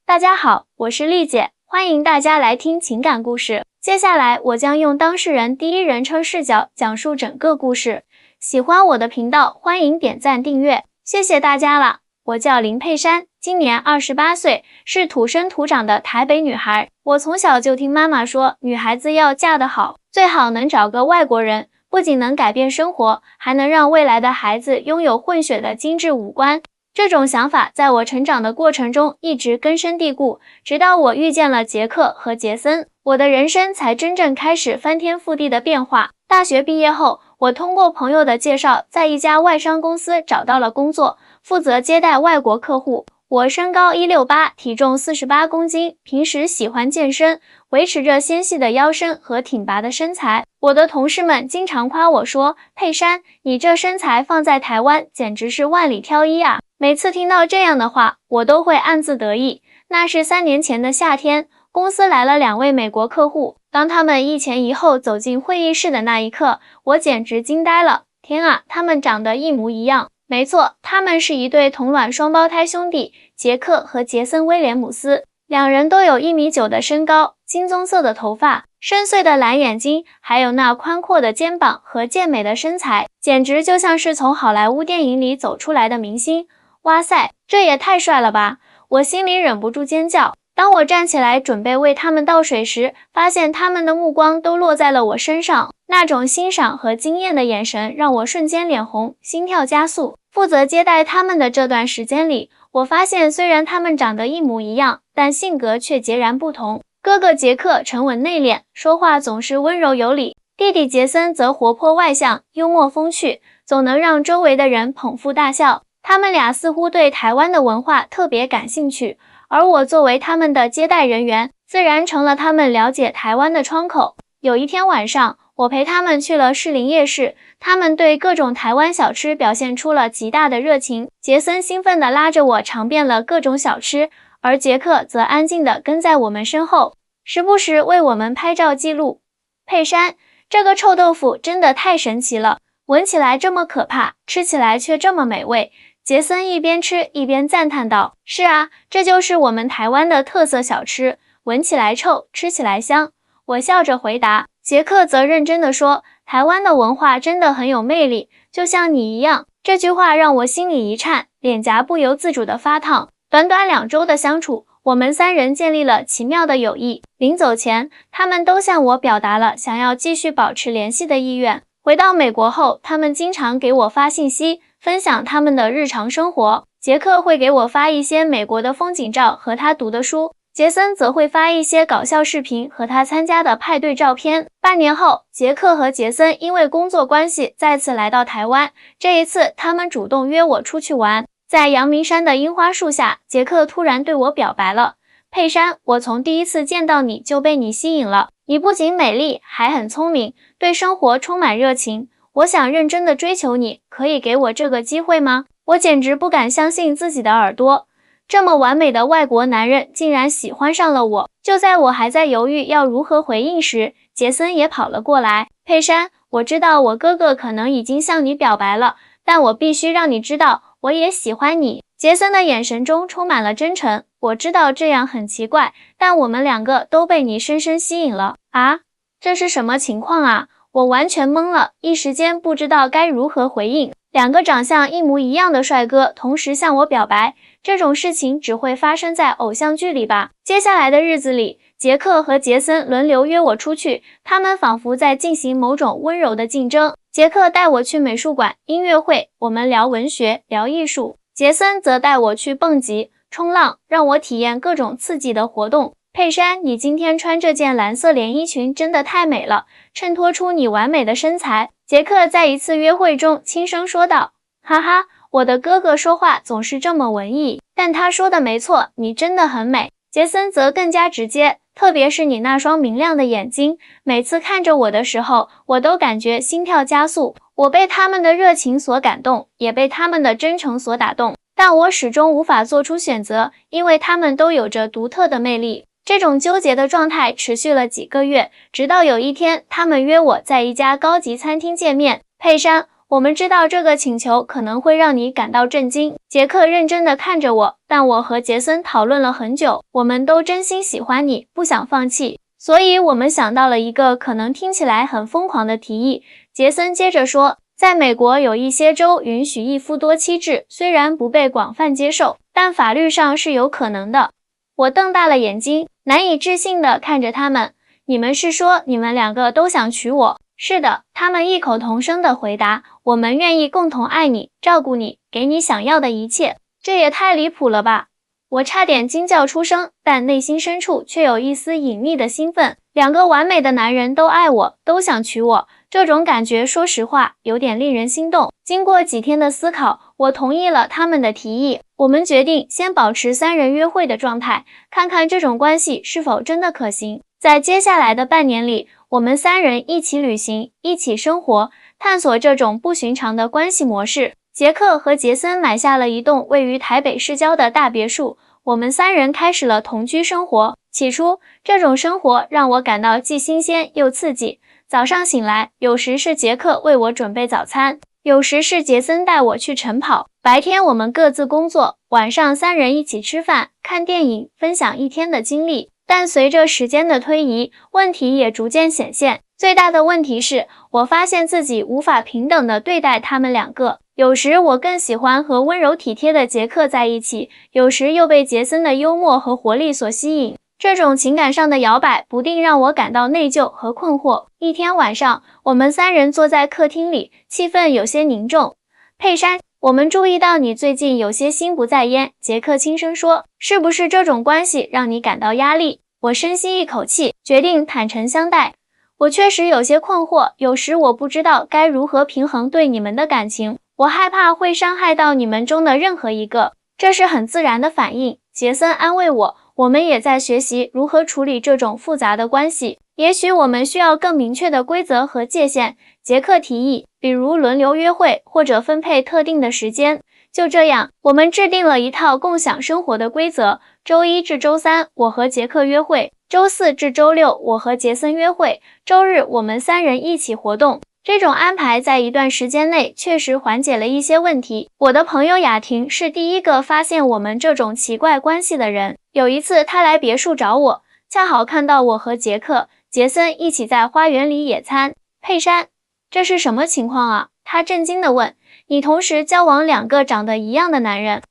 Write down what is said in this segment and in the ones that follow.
大家好，我是丽姐，欢迎大家来听情感故事。接下来我将用当事人第一人称视角讲述整个故事。喜欢我的频道，欢迎点赞订阅，谢谢大家了。我叫林佩珊，今年28岁，是土生土长的台北女孩。我从小就听妈妈说，女孩子要嫁得好，最好能找个外国人，不仅能改变生活，还能让未来的孩子拥有混血的精致五官。这种想法在我成长的过程中一直根深蒂固，直到我遇见了杰克和杰森，我的人生才真正开始翻天覆地的变化。大学毕业后，我通过朋友的介绍，在一家外商公司找到了工作，负责接待外国客户。我身高168，体重48公斤，平时喜欢健身，维持着纤细的腰身和挺拔的身材。我的同事们经常夸我说，佩珊，你这身材放在台湾简直是万里挑一啊。每次听到这样的话，我都会暗自得意。那是3年前的夏天，公司来了2位美国客户，当他们一前一后走进会议室的那一刻，我简直惊呆了。天啊，他们长得一模一样。没错，他们是一对同卵双胞胎兄弟，杰克和杰森·威廉姆斯。两人都有1.9米的身高，金棕色的头发，深邃的蓝眼睛，还有那宽阔的肩膀和健美的身材，简直就像是从好莱坞电影里走出来的明星。哇塞，这也太帅了吧！我心里忍不住尖叫。当我站起来准备为他们倒水时，发现他们的目光都落在了我身上，那种欣赏和惊艳的眼神让我瞬间脸红，心跳加速。负责接待他们的这段时间里，我发现虽然他们长得一模一样，但性格却截然不同。哥哥杰克沉稳内敛，说话总是温柔有礼，弟弟杰森则活泼外向，幽默风趣，总能让周围的人捧腹大笑。他们俩似乎对台湾的文化特别感兴趣，而我作为他们的接待人员，自然成了他们了解台湾的窗口。有一天晚上，我陪他们去了士林夜市，他们对各种台湾小吃表现出了极大的热情。杰森兴奋地拉着我尝遍了各种小吃，而杰克则安静地跟在我们身后，时不时为我们拍照记录。佩珊，这个臭豆腐真的太神奇了，闻起来这么可怕，吃起来却这么美味。杰森一边吃一边赞叹道，是啊，这就是我们台湾的特色小吃，闻起来臭，吃起来香。我笑着回答。杰克则认真地说，台湾的文化真的很有魅力，就像你一样。这句话让我心里一颤，脸颊不由自主地发烫。短短2周的相处，我们3人建立了奇妙的友谊。临走前，他们都向我表达了想要继续保持联系的意愿。回到美国后，他们经常给我发信息，分享他们的日常生活。杰克会给我发一些美国的风景照和他读的书，杰森则会发一些搞笑视频和他参加的派对照片。半年后，杰克和杰森因为工作关系再次来到台湾，这一次他们主动约我出去玩。在阳明山的樱花树下，杰克突然对我表白了。佩珊，我从第一次见到你就被你吸引了，你不仅美丽，还很聪明，对生活充满热情。我想认真的追求你，可以给我这个机会吗？我简直不敢相信自己的耳朵，这么完美的外国男人竟然喜欢上了我。就在我还在犹豫要如何回应时，杰森也跑了过来。佩珊，我知道我哥哥可能已经向你表白了，但我必须让你知道，我也喜欢你。杰森的眼神中充满了真诚。我知道这样很奇怪，但我们2个都被你深深吸引了。啊，这是什么情况啊？我完全懵了，一时间不知道该如何回应。2个长相一模一样的帅哥同时向我表白，这种事情只会发生在偶像剧里吧？接下来的日子里，杰克和杰森轮流约我出去，他们仿佛在进行某种温柔的竞争。杰克带我去美术馆、音乐会，我们聊文学、聊艺术；杰森则带我去蹦极、冲浪，让我体验各种刺激的活动。佩珊，你今天穿这件蓝色连衣裙真的太美了，衬托出你完美的身材。杰克在一次约会中轻声说道。哈哈，我的哥哥说话总是这么文艺，但他说的没错，你真的很美。杰森则更加直接，特别是你那双明亮的眼睛，每次看着我的时候，我都感觉心跳加速。我被他们的热情所感动，也被他们的真诚所打动，但我始终无法做出选择，因为他们都有着独特的魅力。这种纠结的状态持续了几个月，直到有一天，他们约我在一家高级餐厅见面。佩珊，我们知道这个请求可能会让你感到震惊。杰克认真地看着我，但我和杰森讨论了很久，我们都真心喜欢你，不想放弃。所以我们想到了一个可能听起来很疯狂的提议。杰森接着说，在美国有一些州允许一夫多妻制，虽然不被广泛接受，但法律上是有可能的。我瞪大了眼睛，难以置信地看着他们。你们是说你们两个都想娶我？是的，他们异口同声地回答，我们愿意共同爱你，照顾你，给你想要的一切。这也太离谱了吧！我差点惊叫出声，但内心深处却有一丝隐秘的兴奋。两个完美的男人都爱我，都想娶我，这种感觉说实话有点令人心动。经过几天的思考，我同意了他们的提议。我们决定先保持3人约会的状态，看看这种关系是否真的可行。在接下来的半年里，我们3人一起旅行，一起生活，探索这种不寻常的关系模式。杰克和杰森买下了一栋位于台北市郊的大别墅，我们3人开始了同居生活。起初，这种生活让我感到既新鲜又刺激。早上醒来，有时是杰克为我准备早餐，有时是杰森带我去晨跑。白天我们各自工作，晚上3人一起吃饭、看电影，分享一天的经历。但随着时间的推移，问题也逐渐显现。最大的问题是，我发现自己无法平等地对待他们两个。有时我更喜欢和温柔体贴的杰克在一起，有时又被杰森的幽默和活力所吸引。这种情感上的摇摆不定让我感到内疚和困惑。一天晚上，我们3人坐在客厅里，气氛有些凝重。佩珊，我们注意到你最近有些心不在焉，杰克轻声说，是不是这种关系让你感到压力？我深吸一口气，决定坦诚相待。我确实有些困惑，有时我不知道该如何平衡对你们的感情，我害怕会伤害到你们中的任何一个。这是很自然的反应，杰森安慰我，我们也在学习如何处理这种复杂的关系。也许我们需要更明确的规则和界限，杰克提议，比如轮流约会或者分配特定的时间。就这样，我们制定了一套共享生活的规则。周1至周3，我和杰克约会；周4至周6，我和杰森约会；周日我们3人一起活动。这种安排在一段时间内确实缓解了一些问题。我的朋友雅婷是第一个发现我们这种奇怪关系的人。有一次，她来别墅找我，恰好看到我和杰克、杰森一起在花园里野餐。佩珊，这是什么情况啊？她震惊地问。你同时交往2个长得一样的男人。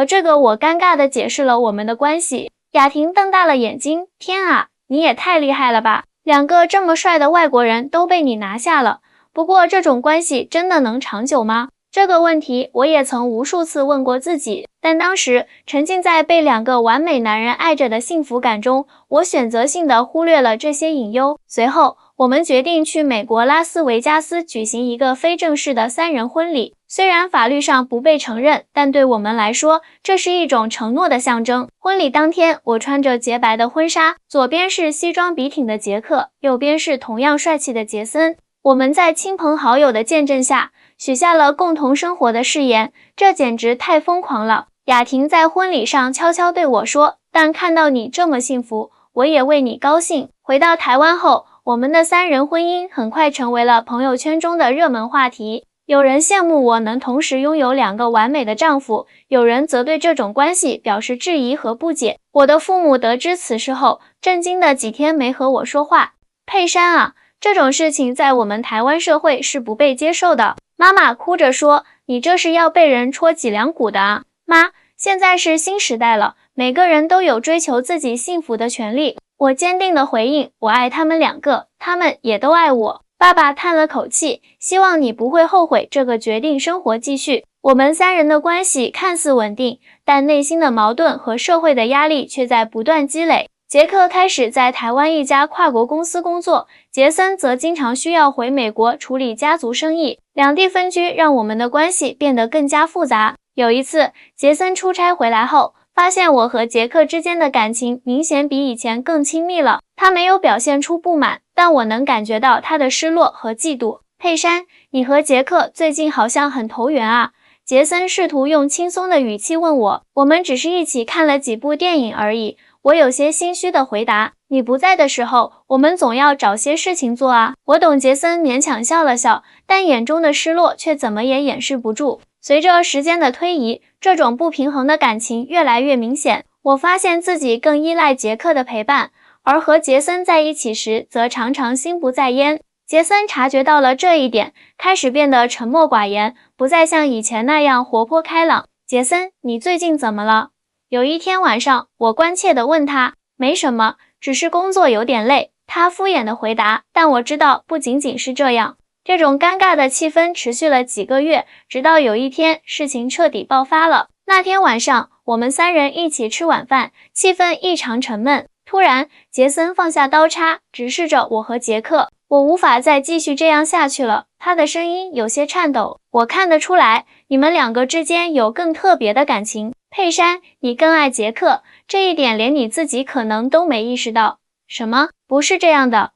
这个我尴尬地解释了我们的关系。雅婷瞪大了眼睛，天啊，你也太厉害了吧！2个这么帅的外国人都被你拿下了。不过这种关系真的能长久吗？这个问题我也曾无数次问过自己，但当时沉浸在被2个完美男人爱着的幸福感中，我选择性地忽略了这些隐忧。随后，我们决定去美国拉斯维加斯举行一个非正式的3人婚礼。虽然法律上不被承认，但对我们来说，这是一种承诺的象征。婚礼当天，我穿着洁白的婚纱，左边是西装笔挺的杰克，右边是同样帅气的杰森。我们在亲朋好友的见证下，许下了共同生活的誓言，这简直太疯狂了。雅婷在婚礼上悄悄对我说，但看到你这么幸福，我也为你高兴。回到台湾后，我们的3人婚姻很快成为了朋友圈中的热门话题。有人羡慕我能同时拥有2个完美的丈夫，有人则对这种关系表示质疑和不解。我的父母得知此事后，震惊的几天没和我说话。佩珊啊，这种事情在我们台湾社会是不被接受的。妈妈哭着说，你这是要被人戳脊梁骨的啊！妈，现在是新时代了，每个人都有追求自己幸福的权利。我坚定地回应，我爱他们2个，他们也都爱我。爸爸叹了口气，希望你不会后悔这个决定，生活继续。我们3人的关系看似稳定，但内心的矛盾和社会的压力却在不断积累。杰克开始在台湾一家跨国公司工作，杰森则经常需要回美国处理家族生意。2地分居让我们的关系变得更加复杂。有一次，杰森出差回来后，发现我和杰克之间的感情明显比以前更亲密了。他没有表现出不满，但我能感觉到他的失落和嫉妒。佩珊，你和杰克最近好像很投缘啊。杰森试图用轻松的语气问我，我们只是一起看了几部电影而已。我有些心虚地回答，你不在的时候，我们总要找些事情做啊。我懂杰森勉强笑了笑，但眼中的失落却怎么也掩饰不住。随着时间的推移，这种不平衡的感情越来越明显。我发现自己更依赖杰克的陪伴，而和杰森在一起时，则常常心不在焉。杰森察觉到了这一点，开始变得沉默寡言，不再像以前那样活泼开朗。杰森，你最近怎么了？有一天晚上，我关切地问他。没什么，只是工作有点累，他敷衍地回答。但我知道不仅仅是这样。这种尴尬的气氛持续了几个月，直到有一天，事情彻底爆发了。那天晚上，我们三人一起吃晚饭，气氛异常沉闷。突然，杰森放下刀叉，直视着我和杰克。我无法再继续这样下去了，他的声音有些颤抖。我看得出来，你们两个之间有更特别的感情。佩珊，你更爱杰克，这一点连你自己可能都没意识到。什么？不是这样的。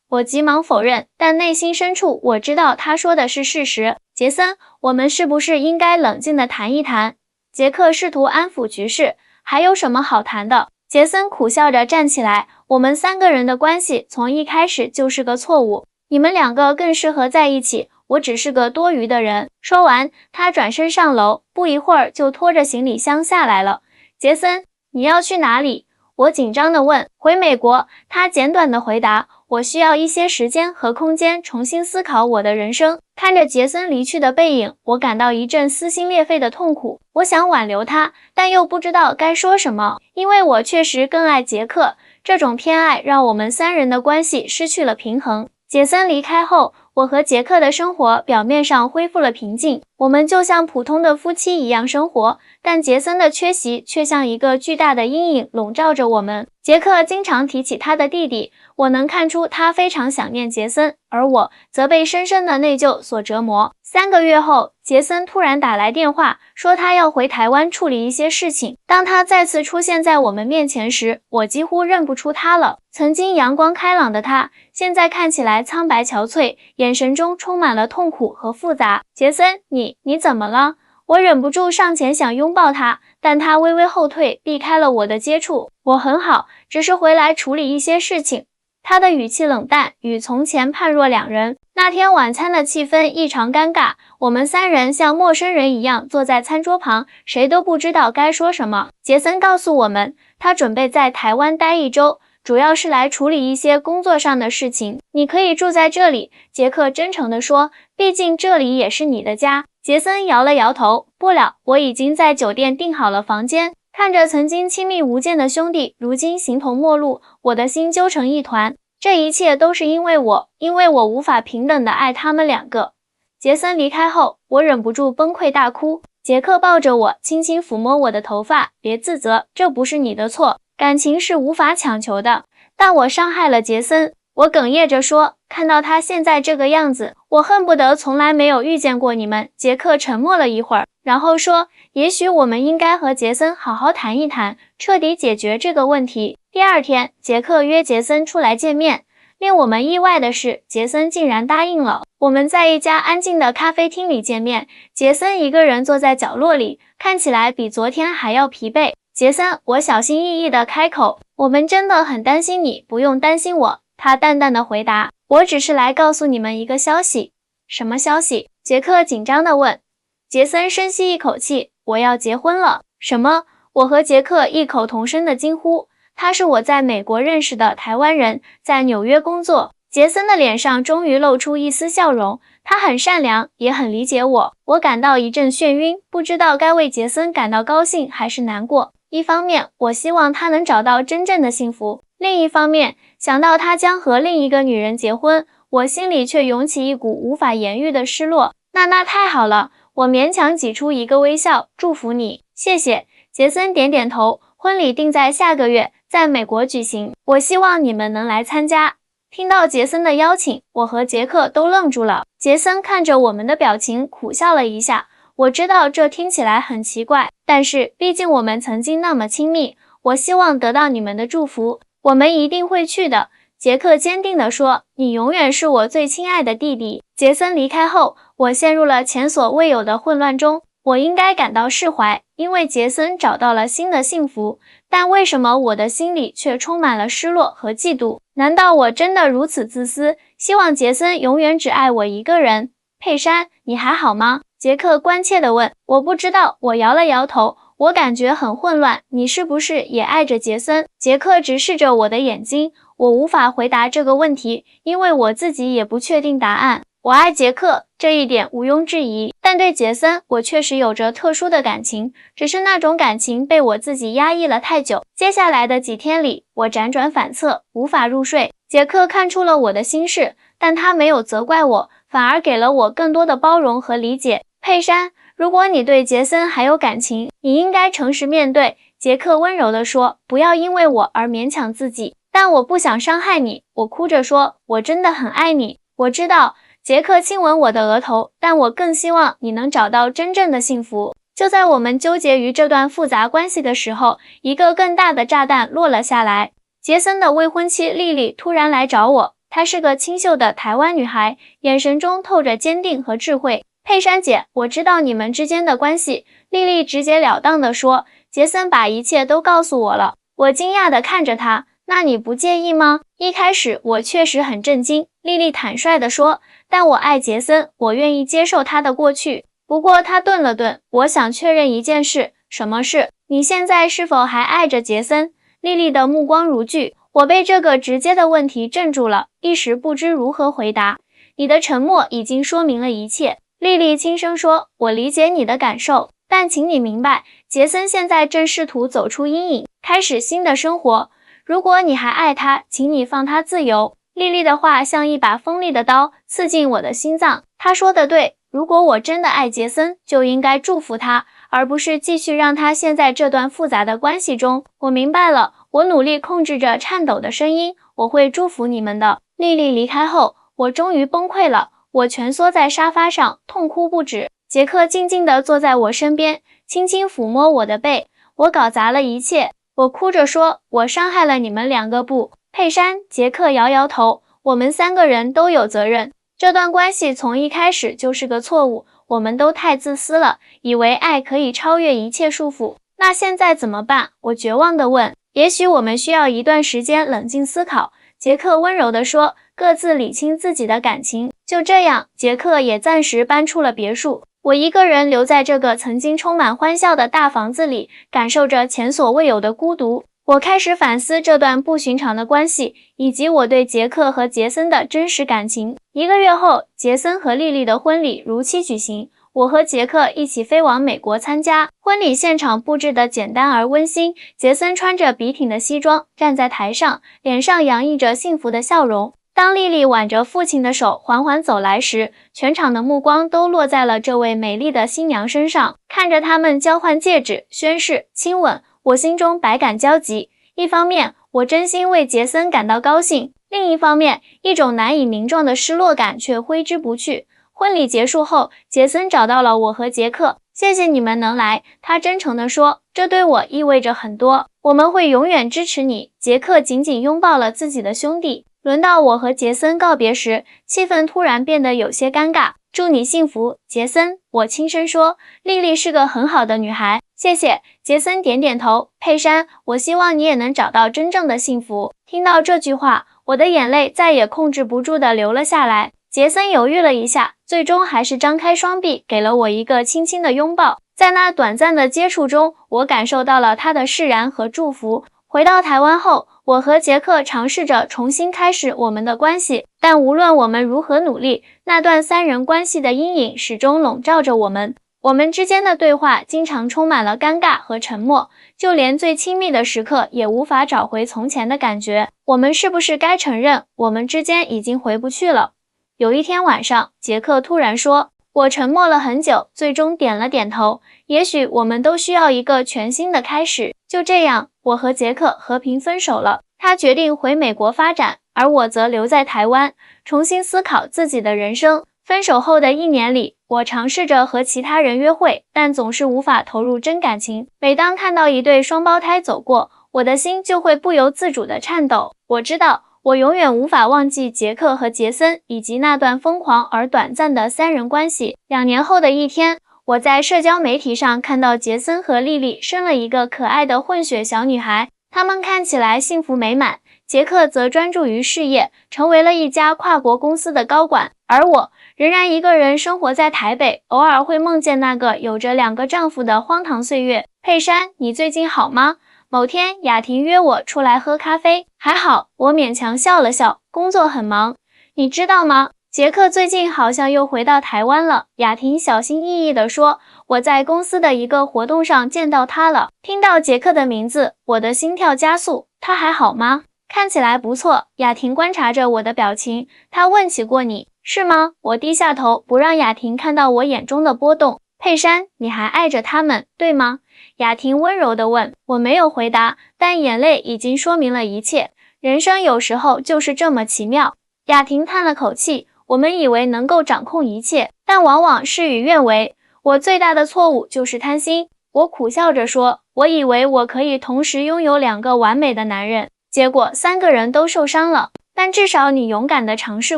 我急忙否认，但内心深处我知道他说的是事实。杰森，我们是不是应该冷静地谈一谈？杰克试图安抚局势，还有什么好谈的？杰森苦笑着站起来，我们三个人的关系从一开始就是个错误，你们两个更适合在一起，我只是个多余的人。说完，他转身上楼，不一会儿就拖着行李箱下来了。杰森，你要去哪里？我紧张地问。回美国，他简短地回答。我需要一些时间和空间重新思考我的人生。看着杰森离去的背影，我感到一阵撕心裂肺的痛苦。我想挽留他，但又不知道该说什么，因为我确实更爱杰克。这种偏爱让我们三人的关系失去了平衡。杰森离开后，我和杰克的生活表面上恢复了平静，我们就像普通的夫妻一样生活，但杰森的缺席却像一个巨大的阴影笼罩着我们。杰克经常提起他的弟弟，我能看出他非常想念杰森，而我则被深深的内疚所折磨。3个月后，杰森突然打来电话，说他要回台湾处理一些事情。当他再次出现在我们面前时，我几乎认不出他了。曾经阳光开朗的他，现在看起来苍白憔悴，眼神中充满了痛苦和复杂。杰森，你怎么了？我忍不住上前想拥抱他，但他微微后退，避开了我的接触。我很好，只是回来处理一些事情。他的语气冷淡，与从前判若两人。那天晚餐的气氛异常尴尬，我们三人像陌生人一样坐在餐桌旁，谁都不知道该说什么。杰森告诉我们，他准备在台湾待1周，主要是来处理一些工作上的事情。你可以住在这里，杰克真诚地说，毕竟这里也是你的家。杰森摇了摇头，不了，我已经在酒店订好了房间。看着曾经亲密无间的兄弟，如今形同陌路，我的心揪成一团。这一切都是因为我无法平等地爱他们2个。杰森离开后，我忍不住崩溃大哭。杰克抱着我，轻轻抚摸我的头发，别自责，这不是你的错，感情是无法强求的。但我伤害了杰森，我哽咽着说，看到他现在这个样子，我恨不得从来没有遇见过你们。杰克沉默了一会儿，然后说，也许我们应该和杰森好好谈一谈，彻底解决这个问题。第2天，杰克约杰森出来见面。令我们意外的是，杰森竟然答应了。我们在一家安静的咖啡厅里见面，杰森一个人坐在角落里，看起来比昨天还要疲惫。杰森，我小心翼翼地开口，我们真的很担心你，不用担心我。他淡淡的回答，我只是来告诉你们一个消息。什么消息？杰克紧张地问。杰森深吸一口气，我要结婚了。什么？我和杰克异口同声的惊呼。他是我在美国认识的台湾人，在纽约工作。杰森的脸上终于露出一丝笑容，他很善良，也很理解我。我感到一阵眩晕，不知道该为杰森感到高兴还是难过。一方面，我希望他能找到真正的幸福；另一方面，想到他将和另一个女人结婚，我心里却涌起一股无法言喻的失落。那太好了，我勉强挤出一个微笑，祝福你，谢谢。杰森点点头，婚礼定在下个月，在美国举行，我希望你们能来参加。听到杰森的邀请，我和杰克都愣住了。杰森看着我们的表情，苦笑了一下。我知道这听起来很奇怪，但是毕竟我们曾经那么亲密，我希望得到你们的祝福。我们一定会去的。杰克坚定地说，你永远是我最亲爱的弟弟。杰森离开后，我陷入了前所未有的混乱中。我应该感到释怀，因为杰森找到了新的幸福。但为什么我的心里却充满了失落和嫉妒？难道我真的如此自私，希望杰森永远只爱我一个人？佩珊，你还好吗？杰克关切地问。我不知道，我摇了摇头，我感觉很混乱。你是不是也爱着杰森？杰克直视着我的眼睛。我无法回答这个问题，因为我自己也不确定答案。我爱杰克，这一点毋庸置疑，但对杰森，我确实有着特殊的感情，只是那种感情被我自己压抑了太久。接下来的几天里，我辗转反侧，无法入睡。杰克看出了我的心事，但他没有责怪我，反而给了我更多的包容和理解。佩珊，如果你对杰森还有感情，你应该诚实面对。杰克温柔地说，不要因为我而勉强自己。但我不想伤害你，我哭着说，我真的很爱你。我知道。杰克亲吻我的额头，但我更希望你能找到真正的幸福。就在我们纠结于这段复杂关系的时候，一个更大的炸弹落了下来。杰森的未婚妻莉莉突然来找我，她是个清秀的台湾女孩，眼神中透着坚定和智慧。佩珊姐，我知道你们之间的关系。莉莉直截了当地说，杰森把一切都告诉我了。我惊讶地看着她，那你不介意吗？一开始我确实很震惊，莉莉坦率地说，但我爱杰森，我愿意接受他的过去。不过他顿了顿，我想确认一件事。什么事？你现在是否还爱着杰森？莉莉的目光如炬，我被这个直接的问题镇住了，一时不知如何回答。你的沉默已经说明了一切。莉莉轻声说，我理解你的感受，但请你明白，杰森现在正试图走出阴影，开始新的生活。如果你还爱他，请你放他自由。莉莉的话像一把锋利的刀，刺进我的心脏。她说的对，如果我真的爱杰森，就应该祝福他，而不是继续让他陷在这段复杂的关系中。我明白了，我努力控制着颤抖的声音，我会祝福你们的。莉莉离开后，我终于崩溃了，我蜷缩在沙发上，痛哭不止。杰克静静地坐在我身边，轻轻抚摸我的背。我搞砸了一切。我哭着说，我伤害了你们两个不？佩珊，杰克摇摇头，我们三个人都有责任。这段关系从一开始就是个错误，我们都太自私了，以为爱可以超越一切束缚。那现在怎么办？我绝望地问。也许我们需要一段时间冷静思考，杰克温柔地说，各自理清自己的感情。就这样，杰克也暂时搬出了别墅。我一个人留在这个曾经充满欢笑的大房子里，感受着前所未有的孤独。我开始反思这段不寻常的关系，以及我对杰克和杰森的真实感情。1个月后，杰森和莉莉的婚礼如期举行，我和杰克一起飞往美国参加。婚礼现场布置得简单而温馨，杰森穿着笔挺的西装，站在台上，脸上洋溢着幸福的笑容。当莉莉挽着父亲的手缓缓走来时，全场的目光都落在了这位美丽的新娘身上。看着他们交换戒指、宣誓、亲吻，我心中百感交集。一方面，我真心为杰森感到高兴；另一方面，一种难以名状的失落感却挥之不去。婚礼结束后，杰森找到了我和杰克。谢谢你们能来，他真诚地说，这对我意味着很多。我们会永远支持你。杰克紧紧拥抱了自己的兄弟。轮到我和杰森告别时，气氛突然变得有些尴尬。祝你幸福，杰森，我轻声说。莉莉是个很好的女孩。谢谢，杰森点点头。佩珊，我希望你也能找到真正的幸福。听到这句话，我的眼泪再也控制不住地流了下来。杰森犹豫了一下，最终还是张开双臂，给了我一个轻轻的拥抱。在那短暂的接触中，我感受到了他的释然和祝福。回到台湾后，我和杰克尝试着重新开始我们的关系，但无论我们如何努力，那段3人关系的阴影始终笼罩着我们。我们之间的对话经常充满了尴尬和沉默，就连最亲密的时刻也无法找回从前的感觉。我们是不是该承认，我们之间已经回不去了？有一天晚上，杰克突然说，我沉默了很久，最终点了点头。也许我们都需要一个全新的开始。就这样，我和杰克和平分手了。他决定回美国发展，而我则留在台湾，重新思考自己的人生。分手后的1年里，我尝试着和其他人约会，但总是无法投入真感情。每当看到一对双胞胎走过，我的心就会不由自主地颤抖。我知道，我永远无法忘记杰克和杰森，以及那段疯狂而短暂的3人关系。2年后的一天，我在社交媒体上看到杰森和莉莉生了一个可爱的混血小女孩，他们看起来幸福美满。杰克则专注于事业，成为了一家跨国公司的高管，而我仍然一个人生活在台北，偶尔会梦见那个有着2个丈夫的荒唐岁月。佩珊，你最近好吗？某天，雅婷约我出来喝咖啡，还好，我勉强笑了笑，工作很忙。你知道吗？杰克最近好像又回到台湾了，雅婷小心翼翼地说，我在公司的一个活动上见到他了。听到杰克的名字，我的心跳加速，他还好吗？看起来不错，雅婷观察着我的表情，他问起过你，是吗？我低下头，不让雅婷看到我眼中的波动。佩珊，你还爱着他们，对吗？雅婷温柔地问。我没有回答，但眼泪已经说明了一切。人生有时候就是这么奇妙。雅婷叹了口气，我们以为能够掌控一切，但往往事与愿违。我最大的错误就是贪心。我苦笑着说，我以为我可以同时拥有2个完美的男人。结果3个人都受伤了，但至少你勇敢地尝试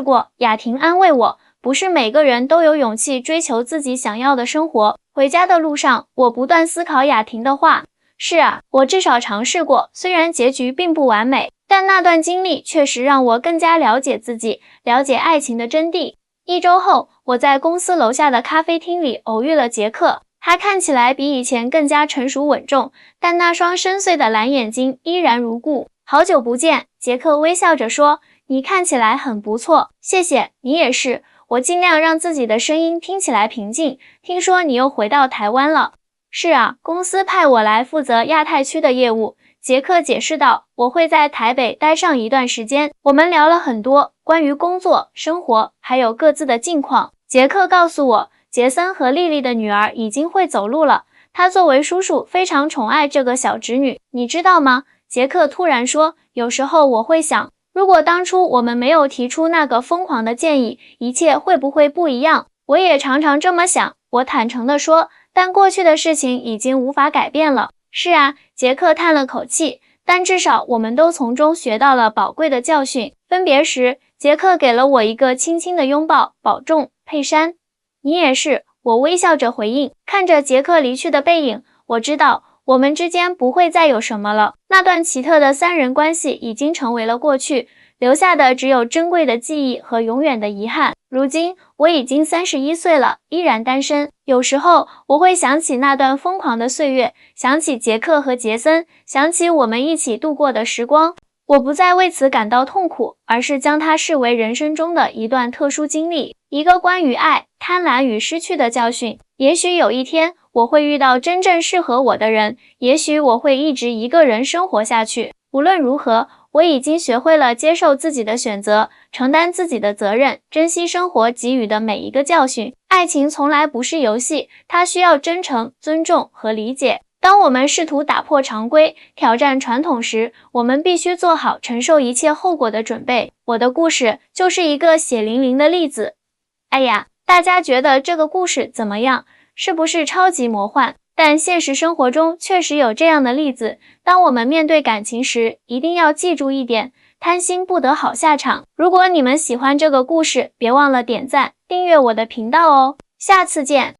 过。雅婷安慰我，不是每个人都有勇气追求自己想要的生活。回家的路上，我不断思考雅婷的话。是啊，我至少尝试过，虽然结局并不完美，但那段经历确实让我更加了解自己，了解爱情的真谛。1周后，我在公司楼下的咖啡厅里偶遇了杰克，他看起来比以前更加成熟稳重，但那双深邃的蓝眼睛依然如故。好久不见，杰克微笑着说，你看起来很不错，谢谢，你也是。我尽量让自己的声音听起来平静。听说你又回到台湾了。是啊，公司派我来负责亚太区的业务。杰克解释道，我会在台北待上一段时间。我们聊了很多关于工作、生活，还有各自的近况。杰克告诉我，杰森和莉莉的女儿已经会走路了，他作为叔叔非常宠爱这个小侄女，你知道吗？杰克突然说，有时候我会想，如果当初我们没有提出那个疯狂的建议，一切会不会不一样？我也常常这么想，我坦诚地说，但过去的事情已经无法改变了。是啊，杰克叹了口气，但至少我们都从中学到了宝贵的教训。分别时，杰克给了我一个轻轻的拥抱，保重，佩珊。你也是，我微笑着回应，看着杰克离去的背影，我知道我们之间不会再有什么了。那段奇特的3人关系已经成为了过去，留下的只有珍贵的记忆和永远的遗憾。如今我已经31岁了，依然单身。有时候我会想起那段疯狂的岁月，想起杰克和杰森，想起我们一起度过的时光。我不再为此感到痛苦，而是将它视为人生中的一段特殊经历，一个关于爱、贪婪与失去的教训。也许有一天我会遇到真正适合我的人，也许我会一直一个人生活下去。无论如何，我已经学会了接受自己的选择，承担自己的责任，珍惜生活给予的每一个教训。爱情从来不是游戏，它需要真诚、尊重和理解。当我们试图打破常规，挑战传统时，我们必须做好承受一切后果的准备。我的故事就是一个血淋淋的例子。哎呀，大家觉得这个故事怎么样？是不是超级魔幻？但现实生活中确实有这样的例子。当我们面对感情时，一定要记住一点，贪心不得好下场。如果你们喜欢这个故事，别忘了点赞、订阅我的频道哦。下次见。